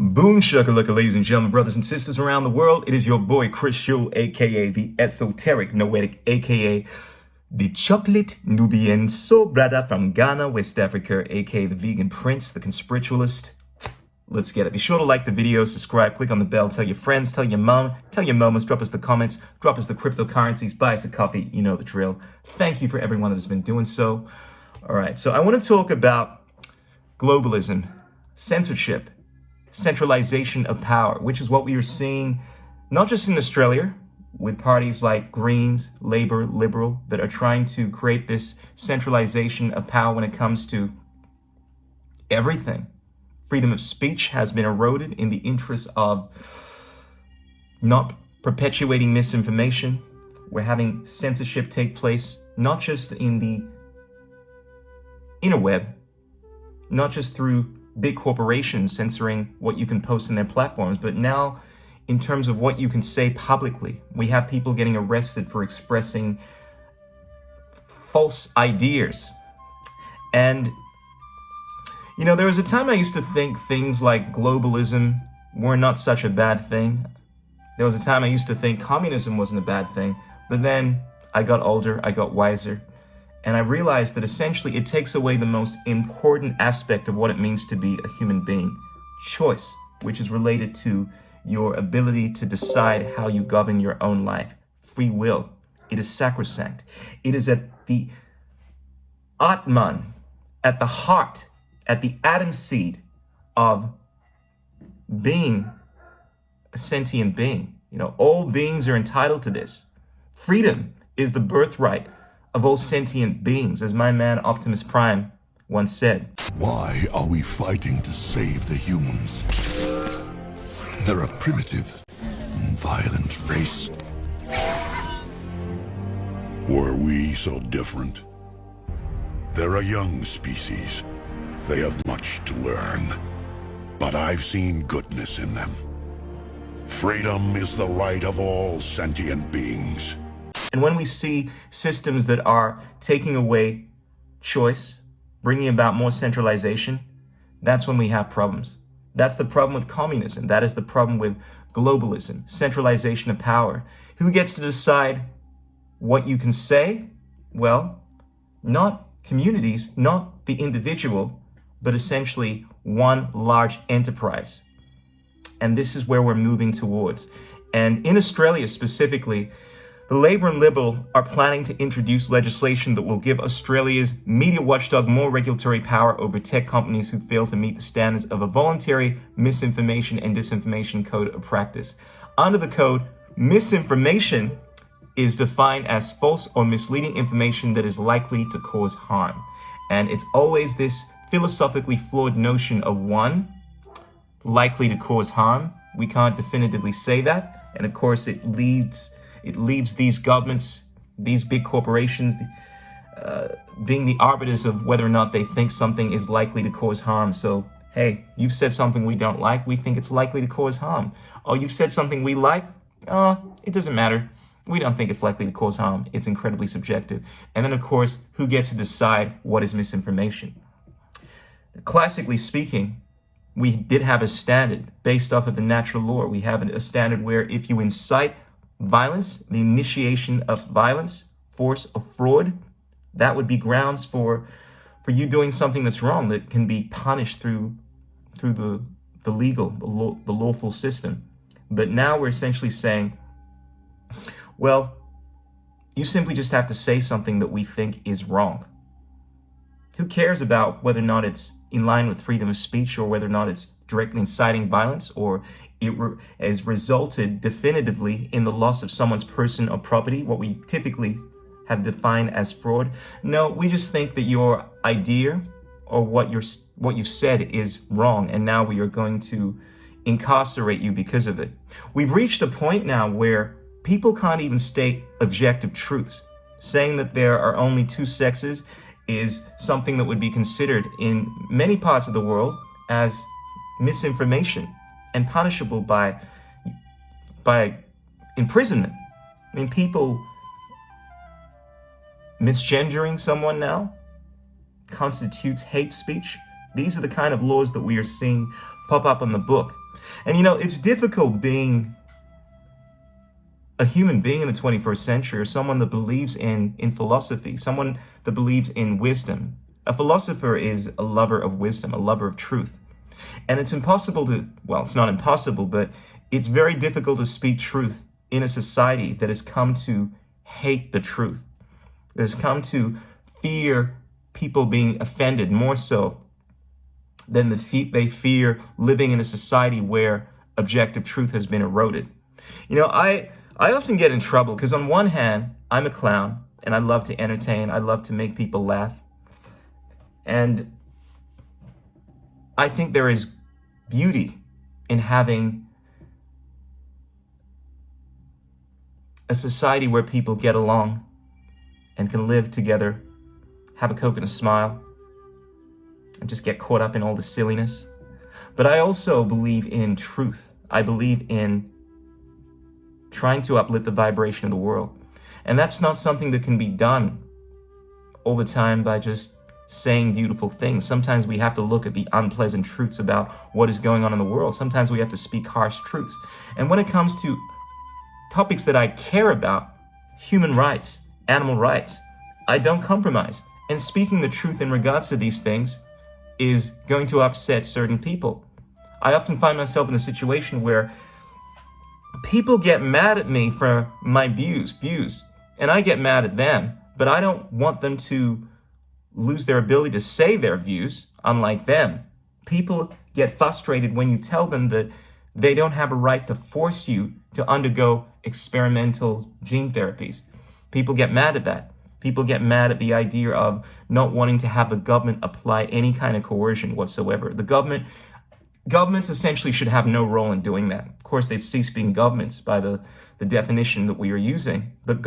Boom shakalaka, ladies and gentlemen, brothers and sisters around the world. It is your boy Chris Shul, aka the Esoteric Noetic, aka the Chocolate Nubian Soul Brother from Ghana, West Africa, aka the Vegan Prince, the Conspiritualist. Let's get it. Be sure to like the video, subscribe, click on the bell, tell your friends, tell your mom, tell your moments, drop us the comments, drop us the cryptocurrencies, buy us a coffee. You know the drill. Thank you for everyone that has been doing so. All right, so I want to talk about globalism, censorship, centralization of power, which is what we are seeing not just in Australia with parties like Greens, Labour, Liberal that are trying to create this centralization of power when it comes to everything. Freedom of speech has been eroded in the interest of not perpetuating misinformation. We're having censorship take place, not just in the interweb, not just through big corporations censoring what you can post in their platforms, but now in terms of what you can say publicly. We have people getting arrested for expressing false ideas. And, you know, there was a time I used to think things like globalism were not such a bad thing. There was a time I used to think communism wasn't a bad thing, but then I got older, I got wiser, and I realized that essentially it takes away the most important aspect of what it means to be a human being, choice, which is related to your ability to decide how you govern your own life, free will. It is sacrosanct. It is at the Atman, at the heart, at the atom seed of being a sentient being. You know, all beings are entitled to this. Freedom is the birthright of all sentient beings, as my man Optimus Prime once said. Why are we fighting to save the humans? They're a primitive, violent race. Were we so different? They're a young species. They have much to learn. But I've seen goodness in them. Freedom is the right of all sentient beings. And when we see systems that are taking away choice, bringing about more centralization, that's when we have problems. That's the problem with communism. That is the problem with globalism, centralization of power. Who gets to decide what you can say? Well, not communities, not the individual, but essentially one large enterprise. And this is where we're moving towards. And in Australia specifically, the Labour and Liberal are planning to introduce legislation that will give Australia's media watchdog more regulatory power over tech companies who fail to meet the standards of a voluntary misinformation and disinformation code of practice. Under the code, misinformation is defined as false or misleading information that is likely to cause harm. And it's always this philosophically flawed notion of one, likely to cause harm. We can't definitively say that. And of course, it leaves these governments, these big corporations, being the arbiters of whether or not they think something is likely to cause harm. So, hey, you've said something we don't like, we think it's likely to cause harm. Oh, you've said something we like? It doesn't matter. We don't think it's likely to cause harm. It's incredibly subjective. And then, of course, who gets to decide what is misinformation? Classically speaking, we did have a standard based off of the natural law. We have a standard where if you incite violence, the initiation of violence, force, or fraud, that would be grounds for you doing something that's wrong that can be punished through the legal, the lawful system. But now we're essentially saying, well, you simply just have to say something that we think is wrong. Who cares about whether or not it's in line with freedom of speech or whether or not it's directly inciting violence or it has resulted definitively in the loss of someone's person or property, what we typically have defined as fraud? No, we just think that your idea or what you've said is wrong, and now we are going to incarcerate you because of it. We've reached a point now where people can't even state objective truths. Saying that there are only two sexes is something that would be considered in many parts of the world as misinformation and punishable by imprisonment. I mean, people misgendering someone now constitutes hate speech. These are the kind of laws that we are seeing pop up in the book. And it's difficult being a human being in the 21st century, or someone that believes in philosophy, someone that believes in wisdom. A philosopher is a lover of wisdom, a lover of truth. And it's impossible to, well, it's not impossible, but it's very difficult to speak truth in a society that has come to hate the truth, that has come to fear people being offended more so than they fear living in a society where objective truth has been eroded. I often get in trouble because on one hand, I'm a clown and I love to entertain. I love to make people laugh. And I think there is beauty in having a society where people get along and can live together, have a Coke and a smile, and just get caught up in all the silliness. But I also believe in truth. I believe in trying to uplift the vibration of the world. And that's not something that can be done all the time by just saying beautiful things. Sometimes we have to look at the unpleasant truths about what is going on in the world. Sometimes we have to speak harsh truths. And when it comes to topics that I care about, human rights, animal rights, I don't compromise. And speaking the truth in regards to these things is going to upset certain people. I often find myself in a situation where people get mad at me for my views, and I get mad at them, but I don't want them to lose their ability to say their views, unlike them. People get frustrated when you tell them that they don't have a right to force you to undergo experimental gene therapies. People get mad at that. People get mad at the idea of not wanting to have the government apply any kind of coercion whatsoever. Governments essentially should have no role in doing that. Of course, they'd cease being governments by the definition that we are using. But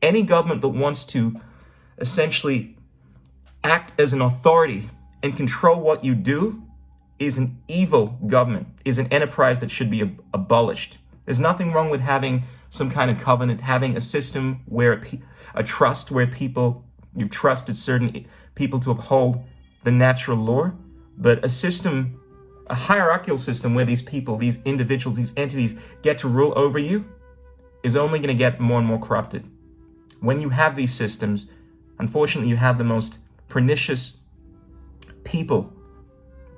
any government that wants to essentially act as an authority and control what you do is an evil government, is an enterprise that should be abolished. There's nothing wrong with having some kind of covenant, having a system where a trust where you've trusted certain people to uphold the natural law, but a hierarchical system where these people, these individuals, these entities get to rule over you is only going to get more and more corrupted. When you have these systems, unfortunately, you have the most pernicious people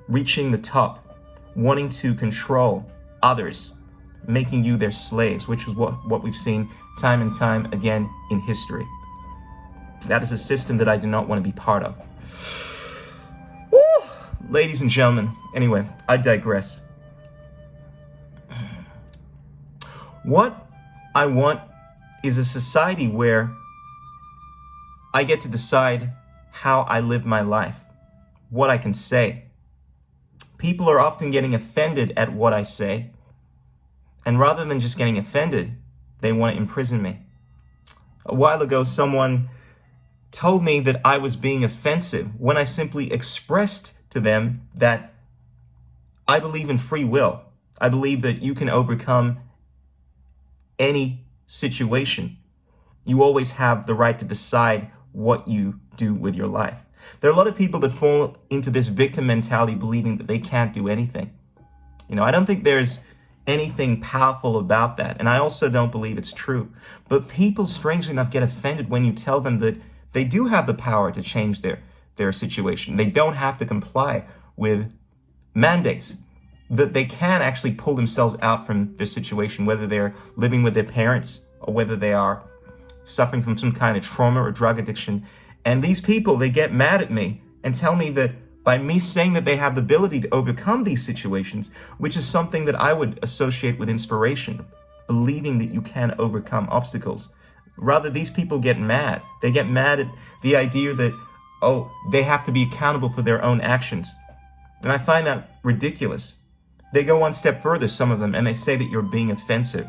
reaching the top, wanting to control others, making you their slaves, which is what we've seen time and time again in history. That is a system that I do not want to be part of. Woo! Ladies and gentlemen, anyway, I digress. What I want is a society where I get to decide how I live my life, what I can say. People are often getting offended at what I say, and rather than just getting offended, they want to imprison me. A while ago, someone told me that I was being offensive when I simply expressed to them that I believe in free will. I believe that you can overcome any situation. You always have the right to decide what you do with your life. There are a lot of people that fall into this victim mentality, believing that they can't do anything. I don't think there's anything powerful about that. And I also don't believe it's true. But people, strangely enough, get offended when you tell them that they do have the power to change their situation. They don't have to comply with mandates, that they can actually pull themselves out from their situation, whether they're living with their parents or whether they are suffering from some kind of trauma or drug addiction. And these people, they get mad at me and tell me that by me saying that they have the ability to overcome these situations, which is something that I would associate with inspiration, believing that you can overcome obstacles. Rather, these people get mad. They get mad at the idea that, they have to be accountable for their own actions. And I find that ridiculous. They go one step further, some of them, and they say that you're being offensive.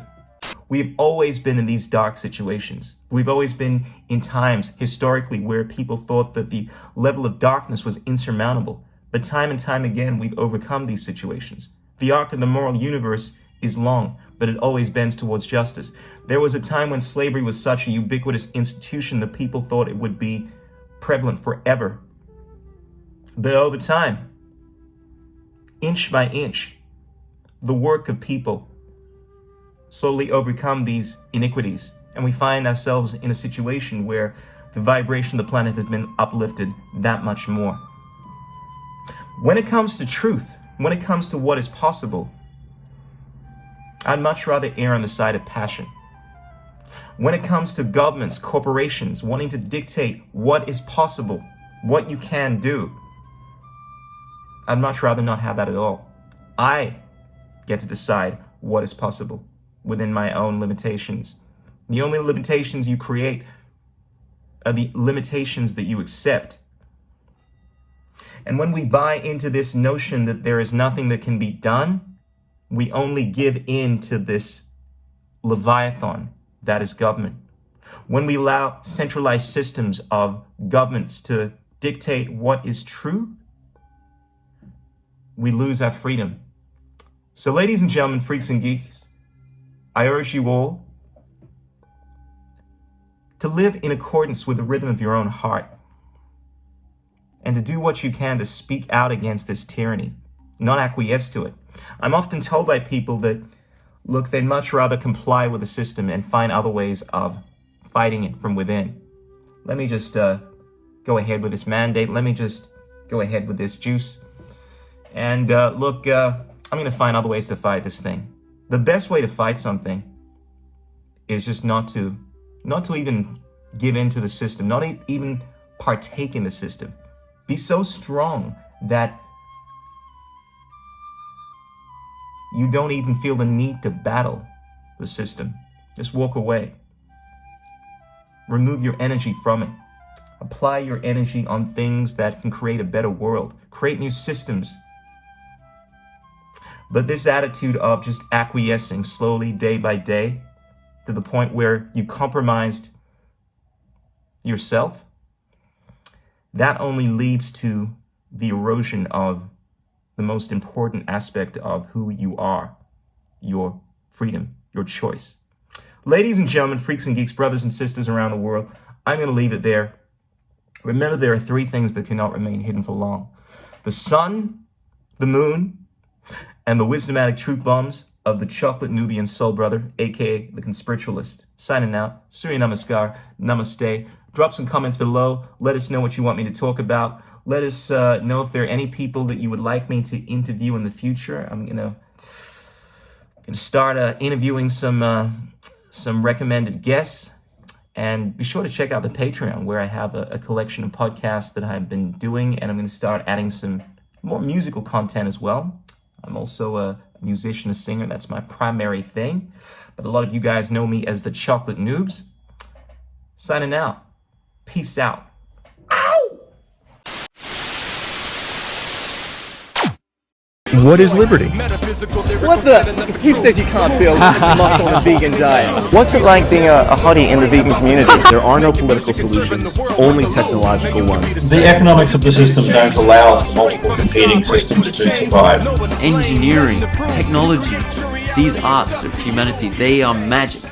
We've always been in these dark situations. We've always been in times historically where people thought that the level of darkness was insurmountable. But time and time again, we've overcome these situations. The arc of the moral universe is long, but it always bends towards justice. There was a time when slavery was such a ubiquitous institution that people thought it would be prevalent forever. But over time, inch by inch, the work of people slowly overcome these iniquities, and we find ourselves in a situation where the vibration of the planet has been uplifted that much more. When it comes to truth, when it comes to what is possible, I'd much rather err on the side of passion. When it comes to governments, corporations wanting to dictate what is possible, what you can do, I'd much rather not have that at all. I get to decide what is possible within my own limitations. The only limitations you create are the limitations that you accept. And when we buy into this notion that there is nothing that can be done, we only give in to this leviathan that is government. When we allow centralized systems of governments to dictate what is true, we lose our freedom. So ladies and gentlemen, freaks and geeks, I urge you all to live in accordance with the rhythm of your own heart and to do what you can to speak out against this tyranny, not acquiesce to it. I'm often told by people that, look, they'd much rather comply with the system and find other ways of fighting it from within. Let me just go ahead with this mandate. Let me just go ahead with this juice. And I'm going to find other ways to fight this thing. The best way to fight something is just not to even give in to the system, not even partake in the system. Be so strong that you don't even feel the need to battle the system. Just walk away. Remove your energy from it. Apply your energy on things that can create a better world. Create new systems. But this attitude of just acquiescing slowly, day by day, to the point where you compromised yourself, that only leads to the erosion of the most important aspect of who you are, your freedom, your choice. Ladies and gentlemen, freaks and geeks, brothers and sisters around the world, I'm going to leave it there. Remember, there are three things that cannot remain hidden for long: the sun, the moon, and the wisdomatic truth bombs of the chocolate Nubian soul brother, aka the conspiritualist. Signing out. Surya Namaskar. Namaste. Drop some comments below. Let us know what you want me to talk about. Let us know if there are any people that you would like me to interview in the future. I'm gonna start interviewing some recommended guests. And be sure to check out the Patreon, where I have a collection of podcasts that I've been doing, and I'm going to start adding some more musical content as well. I'm also a musician, a singer. That's my primary thing. But a lot of you guys know me as the Chocolate Noobs. Signing out. Peace out. What is liberty? What the? Who says you can't build muscle on a vegan diet? What's it like being a hottie in the vegan community? There are no political solutions, only technological ones. The economics of the system don't allow multiple competing systems to survive. Engineering, technology, these arts of humanity, they are magic.